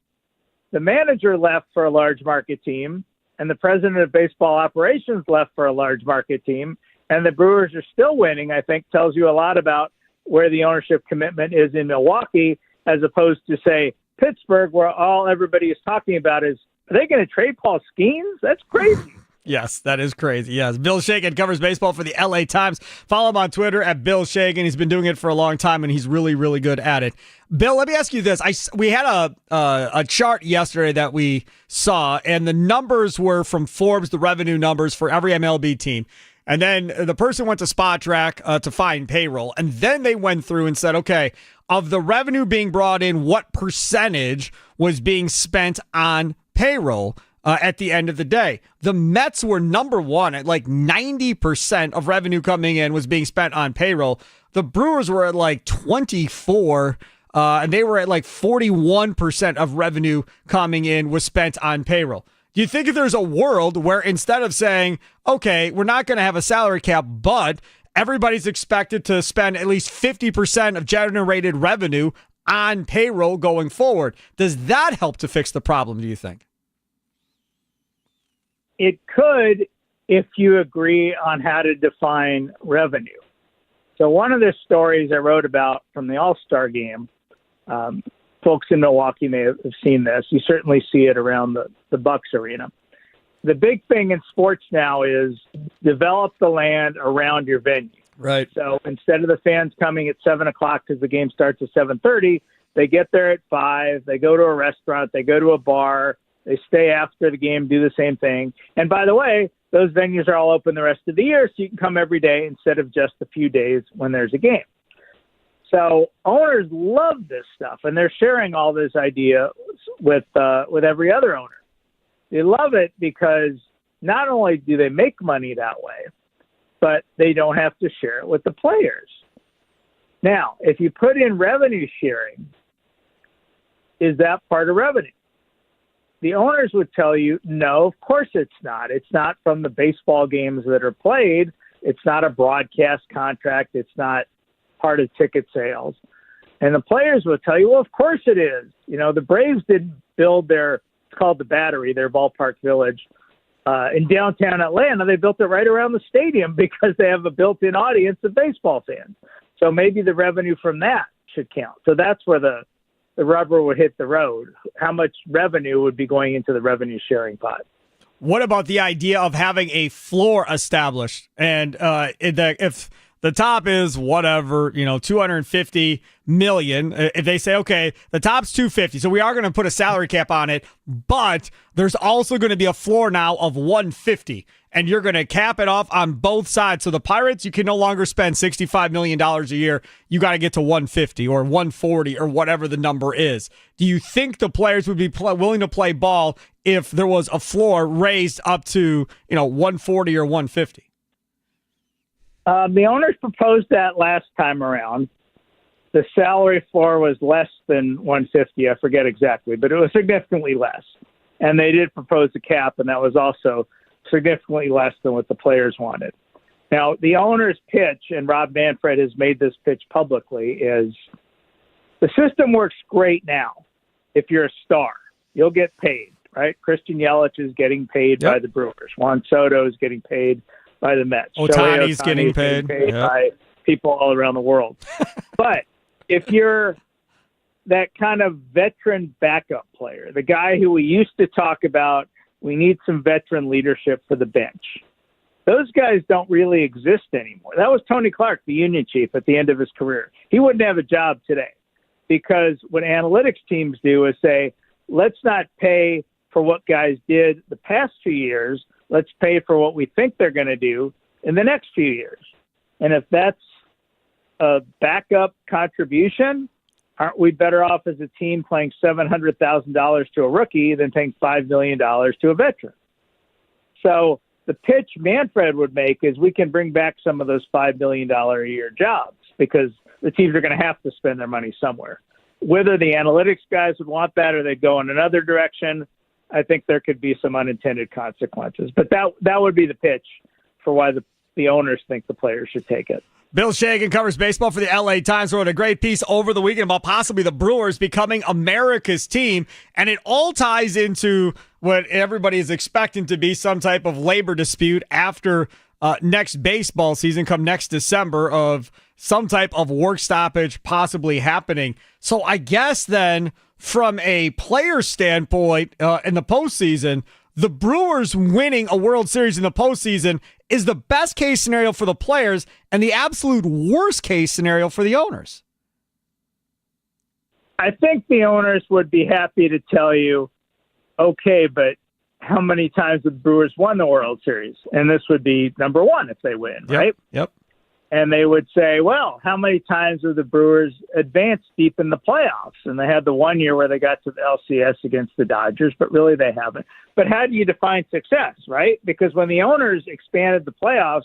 the manager left for a large market team, and the president of baseball operations left for a large market team, and the Brewers are still winning, I think tells you a lot about where the ownership commitment is in Milwaukee, as opposed to, say, Pittsburgh, where all everybody is talking about is, are they going to trade Paul Skeens? That's crazy. Yes, that is crazy. Yes, Bill Shagan covers baseball for the LA Times. Follow him on Twitter at Bill Shagan. He's been doing it for a long time, and he's really, really good at it. Bill, let me ask you this. We had a chart yesterday that we saw, and the numbers were from Forbes, the revenue numbers for every MLB team. And then the person went to Spot Track to find payroll, and then they went through and said, okay, of the revenue being brought in, what percentage was being spent on payroll? At the end of the day, the Mets were number one at like 90% of revenue coming in was being spent on payroll. The Brewers were at like 24, and they were at like 41% of revenue coming in was spent on payroll. Do you think if there's a world where instead of saying, okay, we're not going to have a salary cap, but everybody's expected to spend at least 50% of generated revenue on payroll going forward, does that help to fix the problem, do you think? It could if you agree on how to define revenue. So one of the stories I wrote about from the All-Star game, folks in Milwaukee may have seen this. You certainly see it around the Bucks arena. The big thing in sports now is develop the land around your venue. Right. So instead of the fans coming at 7 o'clock because the game starts at 7:30, they get there at 5, they go to a restaurant, they go to a bar, they stay after the game, do the same thing. And by the way, those venues are all open the rest of the year, so you can come every day instead of just a few days when there's a game. So owners love this stuff, and they're sharing all this idea with every other owner. They love it because not only do they make money that way, but they don't have to share it with the players. Now, if you put in revenue sharing, is that part of revenue? The owners would tell you, no, of course it's not. It's not from the baseball games that are played. It's not a broadcast contract. It's not part of ticket sales. And the players would tell you, well, of course it is. You know, the Braves didn't build it's called the Battery, their ballpark village, in downtown Atlanta. They built it right around the stadium because they have a built-in audience of baseball fans. So maybe the revenue from that should count. So that's where the rubber would hit the road. How much revenue would be going into the revenue sharing pot? What about the idea of having a floor established? And if the top is whatever, 250 million, if they say, okay, the top's 250, so we are going to put a salary cap on it, but there's also going to be a floor now of 150, and you're going to cap it off on both sides. So the Pirates, you can no longer spend $65 million a year. You got to get to 150 or 140 or whatever the number is. Do you think the players would be willing to play ball if there was a floor raised up to, 140 or 150? The owners proposed that last time around. The salary floor was less than 150. I forget exactly, but it was significantly less. And they did propose a cap, and that was also significantly less than what the players wanted. Now, the owner's pitch, and Rob Manfred has made this pitch publicly, is the system works great now. If you're a star, you'll get paid, right? Christian Yelich is getting paid by the Brewers. Juan Soto is getting paid by the Mets. Ohtani's getting paid by people all around the world. But if you're that kind of veteran backup player, the guy who we used to talk about, we need some veteran leadership for the bench. Those guys don't really exist anymore. That was Tony Clark, the union chief, at the end of his career. He wouldn't have a job today because what analytics teams do is say, let's not pay for what guys did the past 2 years. Let's pay for what we think they're going to do in the next few years. And if that's a backup contribution, aren't we better off as a team paying $700,000 to a rookie than paying $5 million to a veteran? So the pitch Manfred would make is we can bring back some of those $5 million a year jobs because the teams are going to have to spend their money somewhere. Whether the analytics guys would want that or they'd go in another direction, I think there could be some unintended consequences. But that would be the pitch for why the owners think the players should take it. Bill Shagan covers baseball for the LA Times. Wrote a great piece over the weekend about possibly the Brewers becoming America's team. And it all ties into what everybody is expecting to be some type of labor dispute after next baseball season, come next December, of some type of work stoppage possibly happening. So I guess then from a player standpoint in the postseason, the Brewers winning a World Series in the postseason is the best case scenario for the players and the absolute worst case scenario for the owners. I think the owners would be happy to tell you, okay, but how many times have the Brewers won the World Series? And this would be number one if they win, right? Yep. And they would say, well, how many times have the Brewers advanced deep in the playoffs? And they had the 1 year where they got to the LCS against the Dodgers, but really they haven't. But how do you define success, right? Because when the owners expanded the playoffs,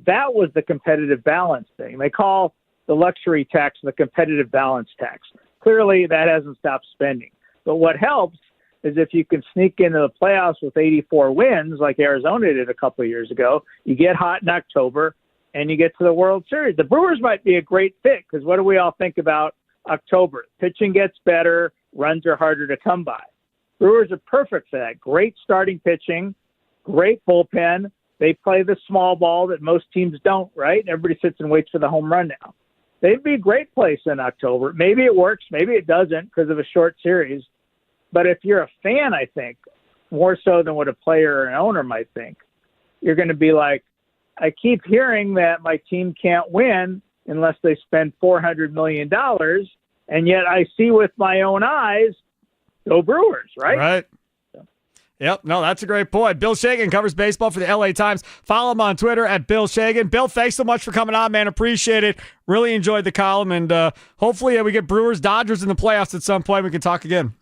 that was the competitive balance thing. They call the luxury tax the competitive balance tax. Clearly, that hasn't stopped spending. But what helps is if you can sneak into the playoffs with 84 wins, like Arizona did a couple of years ago, you get hot in October, and you get to the World Series. The Brewers might be a great fit because what do we all think about October? Pitching gets better, runs are harder to come by. Brewers are perfect for that. Great starting pitching, great bullpen. They play the small ball that most teams don't, right? Everybody sits and waits for the home run now. They'd be a great place in October. Maybe it works, maybe it doesn't because of a short series. But if you're a fan, I think, more so than what a player or an owner might think, you're going to be like, I keep hearing that my team can't win unless they spend $400 million, and yet I see with my own eyes, go Brewers, right? Right. Yep. No, that's a great point. Bill Shagan covers baseball for the LA Times. Follow him on Twitter at Bill Shagan. Bill, thanks so much for coming on, man. Appreciate it. Really enjoyed the column, and hopefully we get Brewers Dodgers in the playoffs at some point. We can talk again.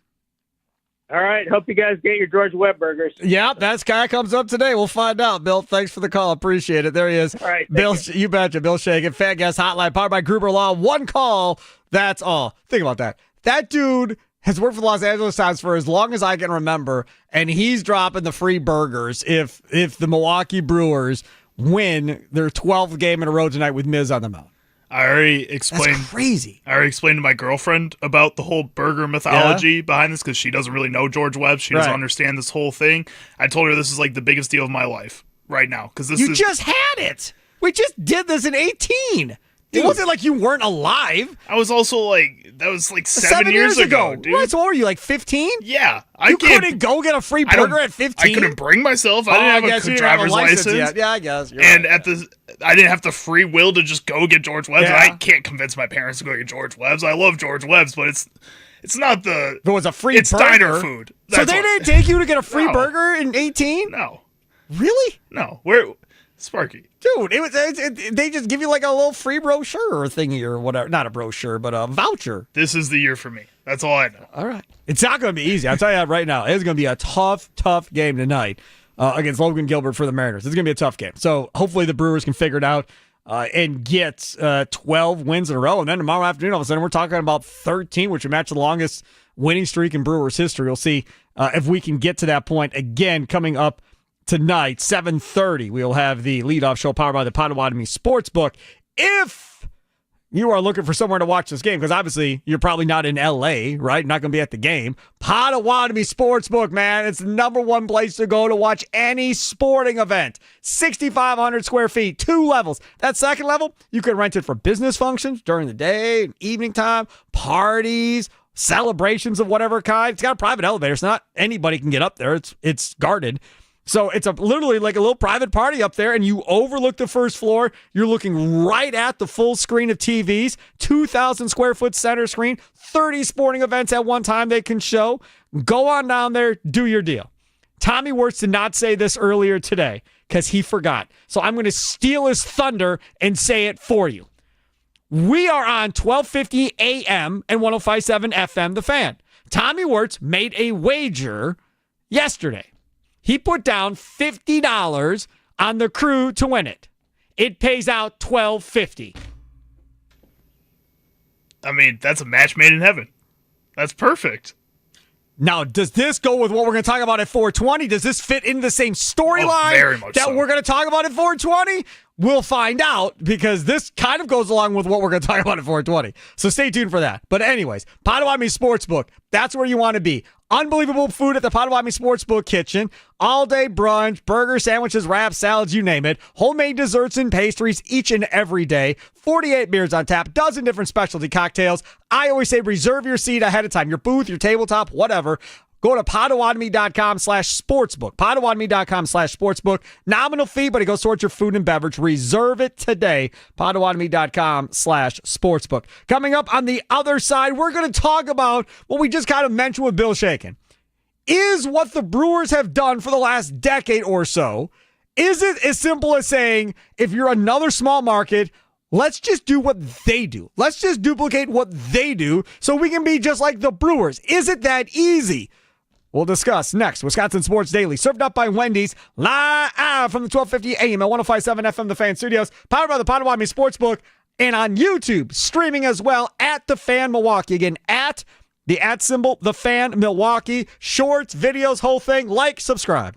All right. Hope you guys get your George Webb burgers. Yeah, that guy comes up today. We'll find out. Bill, thanks for the call. Appreciate it. There he is. All right. Bill, you betcha. Bill Shagan, Fan Guest Hotline, powered by Gruber Law. One call. That's all. Think about that. That dude has worked for the Los Angeles Times for as long as I can remember, and he's dropping the free burgers if the Milwaukee Brewers win their 12th game in a row tonight with Miz on the mound. I already explained. That's crazy. I already explained to my girlfriend about the whole burger mythology behind this because she doesn't really know George Webb. She doesn't understand this whole thing. I told her this is like the biggest deal of my life right now because you just had it. We just did this in 18. Dude, it wasn't like you weren't alive. I was also like, that was like 7 years ago, dude. What? So what were you, like 15? Yeah. You couldn't go get a free burger at 15? I couldn't bring myself. I didn't have a driver's license yet. Yeah, I guess. And I didn't have the free will to just go get George Webb's. Yeah. I can't convince my parents to go get George Webb's. I love George Webb's, but it's not the... It was a free it's burger. It's diner food. So they didn't take you to get a free burger in 18? No. Really? No. Where... Sparky. Dude, they just give you like a little free brochure or thingy or whatever. Not a brochure, but a voucher. This is the year for me. That's all I know. All right. It's not going to be easy. I'll tell you that right now. It's going to be a tough game tonight against Logan Gilbert for the Mariners. It's going to be a tough game. So hopefully the Brewers can figure it out and get 12 wins in a row. And then tomorrow afternoon, all of a sudden, we're talking about 13, which would match the longest winning streak in Brewers history. We'll see if we can get to that point again coming up tonight, 7:30, we will have the leadoff show powered by the Potawatomi Sportsbook. If you are looking for somewhere to watch this game, because obviously you're probably not in L.A., right? Not going to be at the game. Potawatomi Sportsbook, man. It's the number one place to go to watch any sporting event. 6,500 square feet, 2 levels. That second level, you can rent it for business functions during the day, evening time, parties, celebrations of whatever kind. It's got a private elevator, so not anybody can get up there. It's guarded. So it's literally like a little private party up there, and you overlook the first floor. You're looking right at the full screen of TVs, 2,000 square foot center screen, 30 sporting events at one time they can show. Go on down there, do your deal. Tommy Wirtz did not say this earlier today because he forgot. So I'm going to steal his thunder and say it for you. We are on 1250 AM and 105.7 FM, The Fan. Tommy Wirtz made a wager yesterday. He put down $50 on the Crew to win it. It pays out $12.50. I mean, that's a match made in heaven. That's perfect. Now, does this go with what we're going to talk about at 420? Does this fit into the same storyline very much that so. we're going to talk about at 420? We'll find out because this kind of goes along with what we're going to talk about at 420. So stay tuned for that. But anyways, Potawatomi Sportsbook, that's where you want to be. Unbelievable food at the Potawatomi Sportsbook kitchen. All day brunch, burgers, sandwiches, wraps, salads, you name it. Homemade desserts and pastries each and every day. 48 beers on tap, dozen different specialty cocktails. I always say reserve your seat ahead of time. Your booth, your tabletop, whatever. Go to Potawatomi.com/sportsbook. Potawatomi.com/sportsbook. Nominal fee, but it goes towards your food and beverage. Reserve it today. Potawatomi.com/sportsbook. Coming up on the other side, we're going to talk about what we just kind of mentioned with Bill Shaken. Is what the Brewers have done for the last decade or so, is it as simple as saying, if you're another small market, let's just do what they do. Let's just duplicate what they do so we can be just like the Brewers. Is it that easy? We'll discuss next. Wisconsin Sports Daily, served up by Wendy's, live from the 1250 AM at 105.7 FM, The Fan Studios, powered by the Potawatomi Sportsbook, and on YouTube, streaming as well at The Fan Milwaukee. Again, at the @ symbol, The Fan Milwaukee. Shorts, videos, whole thing. Like, subscribe.